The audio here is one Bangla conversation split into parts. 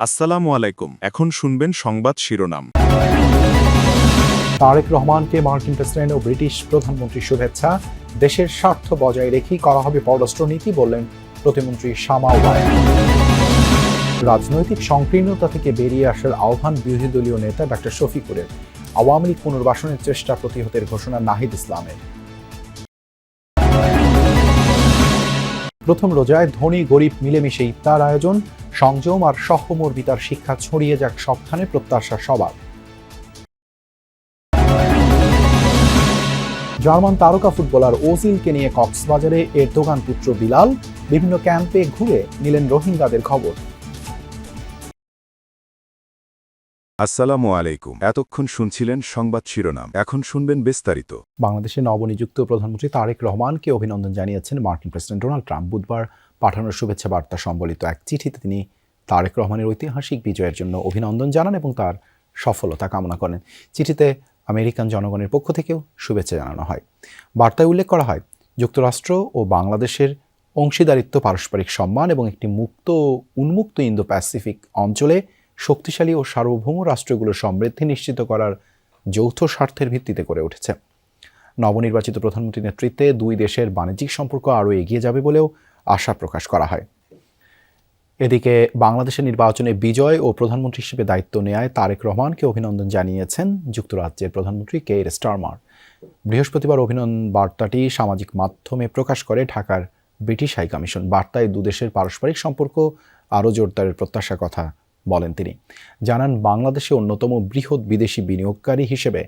আসসালামু আলাইকুম। এখন শুনবেন সংবাদ শিরোনাম। তারেক রহমানকে মার্কিন প্রেসিডেন্ট ও ব্রিটিশ প্রধানমন্ত্রীর শুভেচ্ছা। দেশের স্বার্থ বজায় রেখেই করা হবে পররাষ্ট্রনীতি, বললেন প্রতিমন্ত্রী শামা ওবায়েদ। রাজনৈতিক সংকীর্ণতা থেকে বেরিয়ে আসার আহ্বান বিরোধী দলীয় নেতা ডক্টর শফিকুরের। আওয়ামী লীগ পুনর্বাসনের চেষ্টা প্রতিহতের ঘোষণা নাহিদ ইসলামের। প্রথম রোজায় ধনী গরিব মিলেমিশে ইফতার আয়োজন, সংযম আর সহমর্মিতার শিক্ষা ছড়িয়ে যাক সবখানে, প্রত্যাশা সবার। জার্মান তারকা ফুটবলার ওজিলকে নিয়ে কক্সবাজারে এরদোগান পুত্র বিলাল বিভিন্ন ক্যাম্পে ঘুরে নিলেন রোহিঙ্গাদের খবর। আসসালামু আলাইকুম। এতক্ষণ শুনছিলেন সংবাদ শিরোনাম, এখন শুনবেন বিস্তারিত। বাংলাদেশের নবনিযুক্ত প্রধানমন্ত্রী তারেক রহমানকে অভিনন্দন জানিয়েছেন মার্কিন প্রেসিডেন্ট ডোনাল্ড ট্রাম্প। বুধবার পাঠানোর শুভেচ্ছা বার্তা সম্বলিত এক চিঠিতে তিনি তারেক রহমানের ঐতিহাসিক বিজয়ের জন্য অভিনন্দন জানান এবং তার সফলতা কামনা করেন। চিঠিতে আমেরিকান জনগণের পক্ষ থেকেও শুভেচ্ছা জানানো হয়। বার্তায় উল্লেখ করা হয়, যুক্তরাষ্ট্র ও বাংলাদেশের অংশীদারিত্ব, পারস্পরিক সম্মান এবং একটি মুক্ত ও উন্মুক্ত ইন্দো প্যাসিফিক অঞ্চলে শক্তিশালী ও সার্বভৌম রাষ্ট্রগুলোর সমৃদ্ধি নিশ্চিত করার যৌথ স্বার্থের ভিত্তিতে গড়ে উঠেছে। নবনির্বাচিত প্রধানমন্ত্রীর নেতৃত্বে দুই দেশের বাণিজ্যিক সম্পর্ক আরও এগিয়ে যাবে বলেও আশা প্রকাশ করা হয়। এদিকে বাংলাদেশের নির্বাচনে বিজয় ও প্রধানমন্ত্রী হিসেবে দায়িত্ব নেয়ায় তারেক রহমানকে অভিনন্দন জানিয়েছেন যুক্তরাজ্যের প্রধানমন্ত্রী কেইর স্টারমার। বৃহস্পতিবার অভিনন্দন বার্তাটি সামাজিক মাধ্যমে প্রকাশ করে ঢাকার ব্রিটিশ হাই কমিশন। বার্তায় দুদেশের পারস্পরিক সম্পর্ক আরও জোরদারের প্রত্যাশার কথা বলেন তিনি। জানান, বাংলাদেশে অন্যতম বৃহৎ বিদেশি বিনিয়োগকারী হিসেবে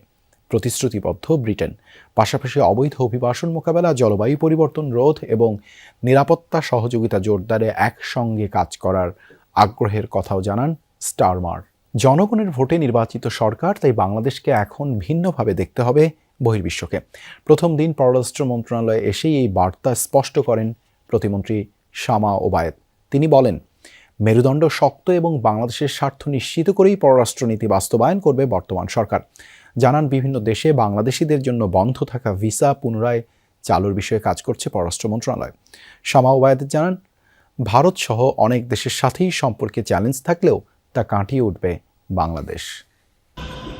প্রতিশ্রুতিবদ্ধ ব্রিটেন। পাশাপাশি অবৈধ অভিবাসন মোকাবেলা, জলবায়ু পরিবর্তন রোধ এবং নিরাপত্তা সহযোগিতা জোরদারে একসঙ্গে কাজ করার আগ্রহের কথাও জানান স্টারমার। জনগণের ভোটে নির্বাচিত সরকার, তাই বাংলাদেশকে এখন ভিন্নভাবে দেখতে হবে বহির্বিশ্বকে। প্রথম দিন পররাষ্ট্র মন্ত্রণালয়ে এসেই এই বার্তা স্পষ্ট করেন প্রতিমন্ত্রী শামা ওবায়েদ। তিনি বলেন, মেরুদণ্ড শক্ত এবং বাংলাদেশের স্বার্থ নিশ্চিত করেই পররাষ্ট্রনীতি বাস্তবায়ন করবে বর্তমান সরকার। জানান, বিভিন্ন দেশে বাংলাদেশিদের জন্য বন্ধ থাকা ভিসা পুনরায় চালুর বিষয়ে কাজ করছে পররাষ্ট্র মন্ত্রণালয়। শামা ওবায়েদ জানান, ভারত সহ অনেক দেশের সাথেই সম্পর্কে চ্যালেঞ্জ থাকলেও তা কাটিয়ে উঠবে বাংলাদেশ।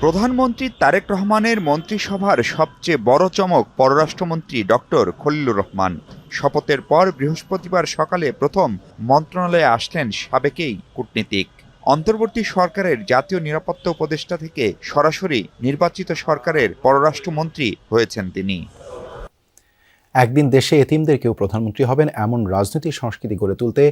প্রধানমন্ত্রী তারেক রহমানের মন্ত্রিসভার সবচেয়ে বড় চমক পররাষ্ট্রমন্ত্রী ডক্টর খলিলুর রহমান। শপথের পর বৃহস্পতিবার সকালে প্রথম মন্ত্রণালয়ে আসলেন সাবেক এই কূটনীতিক। অন্তর্বর্তী সরকারের জাতীয় নিরাপত্তা উপদেষ্টা থেকে সরাসরি নির্বাচিত সরকারের পররাষ্ট্রমন্ত্রী হয়েছেন তিনি। একদিন দেশে এতিমদের কেউ প্রধানমন্ত্রী হবেন, এমন রাজনৈতিক সংস্কৃতি গড়ে তুলতে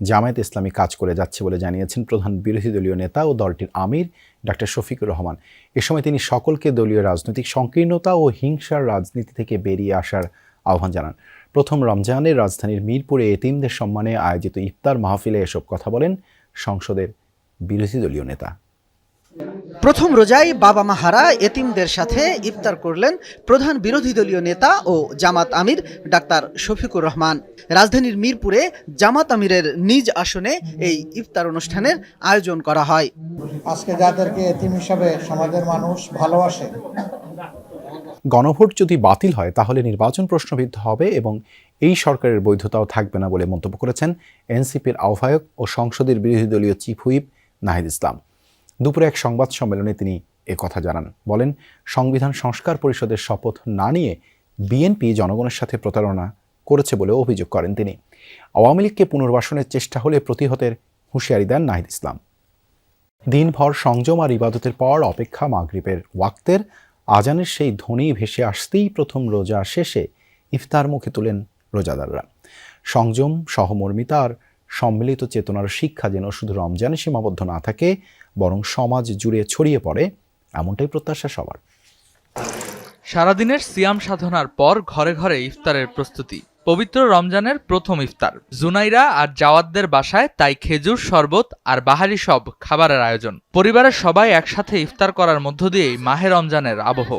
জামায়াত ইসলামী কাজ করে যাচ্ছে বলে জানিয়েছেন প্রধান বিরোধী দলীয় নেতা ও দলটির আমির ডক্টর শফিকুর রহমান। এ সময় তিনি সকলকে দলীয় রাজনৈতিক সংকীর্ণতা ও হিংসার রাজনীতি থেকে বেরিয়ে আসার আহ্বান জানান। প্রথম রমজানের রাজধানীর মিরপুরে এতিমদের সম্মানে আয়োজিত ইফতার মাহফিলে এসব কথা বলেন সংসদের বিরোধী দলীয় নেতা। প্রথম রোজায় বাবা মা হারা এতিমদের সাথে ইফতার করলেন প্রধান বিরোধী দলীয় নেতা ও জামাত আমির ডাক্তার শফিকুর রহমান। রাজধানীর মিরপুরে জামাত আমিরের নিজ আসনে এই ইফতার অনুষ্ঠানের আয়োজন করা হয়। আজকে যাদেরকে এতিম হিসাবে সমাজের মানুষ ভালোবাসে, গণভোট যদি বাতিল হয় তাহলে নির্বাচন প্রশ্নবিদ্ধ হবে এবং এই সরকারের বৈধতাও থাকবে না বলে মন্তব্য করেছেন এনসিপির আহ্বায়ক ও সংসদের বিরোধী দলীয় চিফ হুইপ নাহিদ ইসলাম। দুপুরে এক সংবাদ সম্মেলনে তিনি কথা জানান। বলেন, সংবিধান সংস্কার পরিষদের শপথ না নিয়ে বিএনপি জনগণের সাথে প্রতারণা করেছে বলেও অভিযোগ করেন তিনি। আওয়ামী লীগকে পুনর্বাসনের চেষ্টা হলে প্রতিহতের হুঁশিয়ারি দেন নাহিদ ইসলাম। দিনভর সংযম আর ইবাদতের পর অপেক্ষা মাগরিবের ওয়াক্তের আজানের সেই ধ্বনি ভেসে আসতেই প্রথম রোজা শেষে ইফতার মুখে তোলেন রোজাদাররা। সংযম, সহমর্মিতা আর সম্মিলিত চেতনার শিক্ষা যেন শুধু রমজানে সীমাবদ্ধ না থাকে, বরং সমাজ জুড়ে ছড়িয়ে পড়ে, এমনটাই প্রত্যাশা সবার। সারাদিনের সিয়াম সাধনার পর ঘরে ঘরে ইফতারের প্রস্তুতি। পবিত্র রমজানের প্রথম ইফতার জুনাইরা আর জাওয়াতদের বাসায়, তাই খেজুর, শরবত আর বাহারি সব খাবারের আয়োজন। পরিবারের সবাই একসাথে ইফতার করার মধ্য দিয়েই মাহে রমজানের আবহ।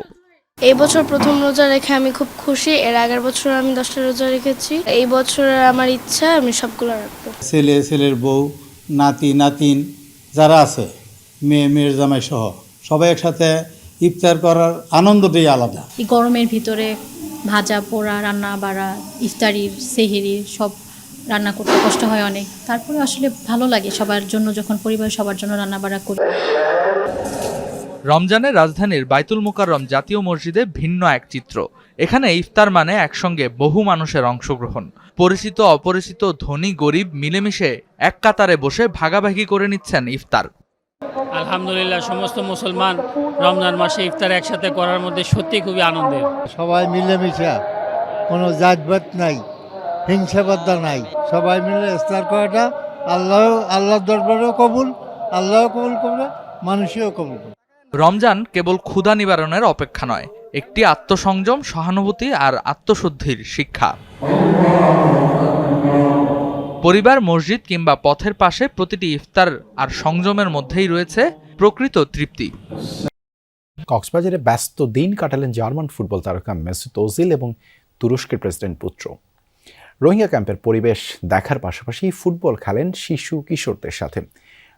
এই বছর প্রথম রোজা রেখে আমি খুব খুশি। এর আগের বছর আমি 10টা রোজা রেখেছি। এই বছর আমার ইচ্ছা আমি সবগুলো রাখবো। ছেলে, ছেলের বউ, নাতি, নাতিন যারা আছে, মেয়ের জামাই সহ সবাই একসাথে ইফতার করার আনন্দটাই আলাদা। এই গরমের ভিতরে ভাজা পোড়া, রান্না বাড়া, ইফতারির, সেহেরির সব রান্না করতে কষ্ট হয় অনেক, তারপরে আসলে ভালো লাগে সবার জন্য, যখন পরিবার সবার জন্য রান্না বাড়া করি। রমজানে রাজধানীর বাইতুল মোকাররম জাতীয় মসজিদে ভিন্ন এক চিত্র। এখানে ইফতার মানে একসঙ্গে বহু মানুষের অংশগ্রহণ। পরিচিত অপরিচিত, ধনী গরিব মিলেমিশে এক কাতারে বসে ভাগাভাগি করে নিচ্ছেন ইফতার। আলহামদুলিল্লাহ, সমস্ত মুসলমান রমজান মাসে ইফতার একসাথে করার মধ্যে সত্যি খুবই আনন্দের। সবাই মিলেমিশে, কোনো জাতপাত নাই, হিংসাবাদ নাই, সবাই মিলে ইফতার করাটা আল্লাহর দরবারেও কবুল, আল্লাহও কবুল করবে, মানুষও কবুল করবে। রমজান কেবল ক্ষুধা নিবারণের অপেক্ষা নয়, একটি আত্মসংযম, সহানুভূতি আর আত্মশুদ্ধির শিক্ষা। পরিবার, মসজিদ কিংবা পথের পাশে প্রতিটি ইফতার আর সংযমের মধ্যেই রয়েছে প্রকৃত তৃপ্তি। কক্সবাজারে ব্যস্ত দিন কাটালেন জার্মান ফুটবল তারকা মেসুত ওজিল এবং তুরস্কের প্রেসিডেন্ট পুত্র। রোহিঙ্গা ক্যাম্পের পরিবেশ দেখার পাশাপাশি ফুটবল খেলেন শিশু কিশোরদের সাথে।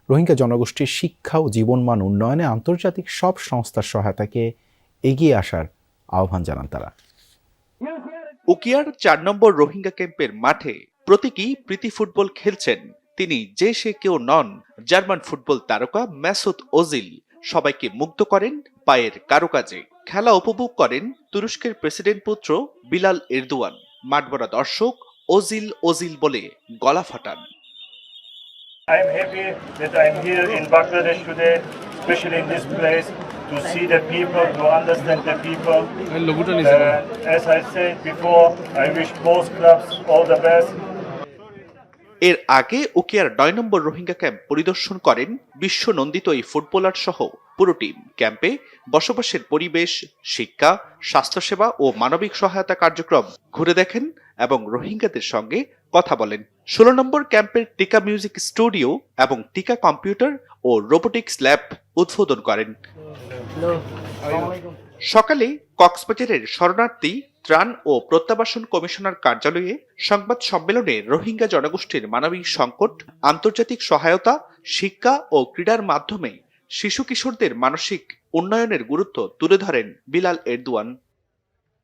রোহিঙ্গা জনগোষ্ঠীর শিক্ষা ও জীবনমান উন্নয়নে আন্তর্জাতিক সব সংস্থার সহায়তাকে এগিয়ে আসার আহ্বান জানান তারা। উকিয়ার ৪ নম্বর রোহিঙ্গা ক্যাম্পের মাঠে প্রতীকী প্রীতি ফুটবল খেলছেন তিনি যে সে কেউ নন, জার্মান ফুটবল তারকা মেসুত ওজিল। সবাইকে মুগ্ধ করেন পায়ের কারুকাজে। খেলা উপভোগ করেন তুরস্কের প্রেসিডেন্ট পুত্র বিলাল এরদোয়ান। মাঠভরা দর্শক ওজিল ওজিল বলে গলা ফাটান। I am happy that I am here in Bangladesh today, especially in this place, to see the people, to understand the people. As I said before, I wish both clubs all the best. এর আগে উকিয়ার ৯ নম্বর রোহিঙ্গা ক্যাম্প পরিদর্শন করেন বিশ্ব নন্দিত এই ফুটবলার সহ পুরো টিম। ক্যাম্পে বসবাসের পরিবেশ, শিক্ষা, স্বাস্থ্যসেবা ও মানবিক সহায়তা কার্যক্রম ঘুরে দেখেন এবং রোহিঙ্গাদের সঙ্গে কথা বলেন। ১৬ নম্বর ক্যাম্পের টিকা মিউজিক স্টুডিও এবং টিকা কম্পিউটার ও রোবোটিক্স ল্যাব উদ্বোধন করেন। সকালে কক্সবাজারের শরণার্থী ত্রাণ ও প্রত্যাবাসন কমিশনার কার্যালয়ে সংবাদ সম্মেলনে রোহিঙ্গা জনগোষ্ঠীর মানবিক সংকট, আন্তর্জাতিক সহায়তা, শিক্ষা ও ক্রীড়ার মাধ্যমে শিশু কিশোরদের মানসিক উন্নয়নের গুরুত্ব তুলে ধরেন Bilal Erdogan.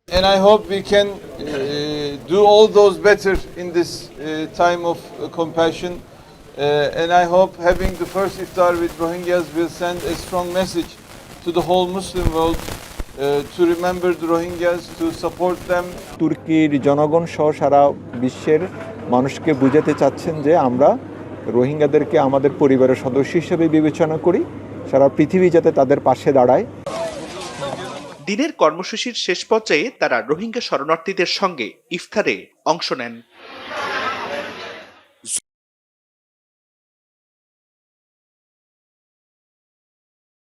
And I hope we can do all those better in this time of compassion. And I hope having the first iftar with Rohingyas will send a strong message to the whole Muslim world to remember the Rohingyas, to support them. তুর্কির জনগণ সহ সারা বিশ্বের মানুষকে বুঝাতে চাচ্ছেন যে আমরা রোহিঙ্গাদেরকে আমাদের পরিবারের সদস্য হিসেবে বিবেচনা করি, সারা পৃথিবী যাতে তাদের পাশে দাঁড়ায়। দিনের কর্মসূচির শেষ পর্যায়ে তারা রোহিঙ্গা শরণার্থীদের সঙ্গে ইফতারে অংশ নেন।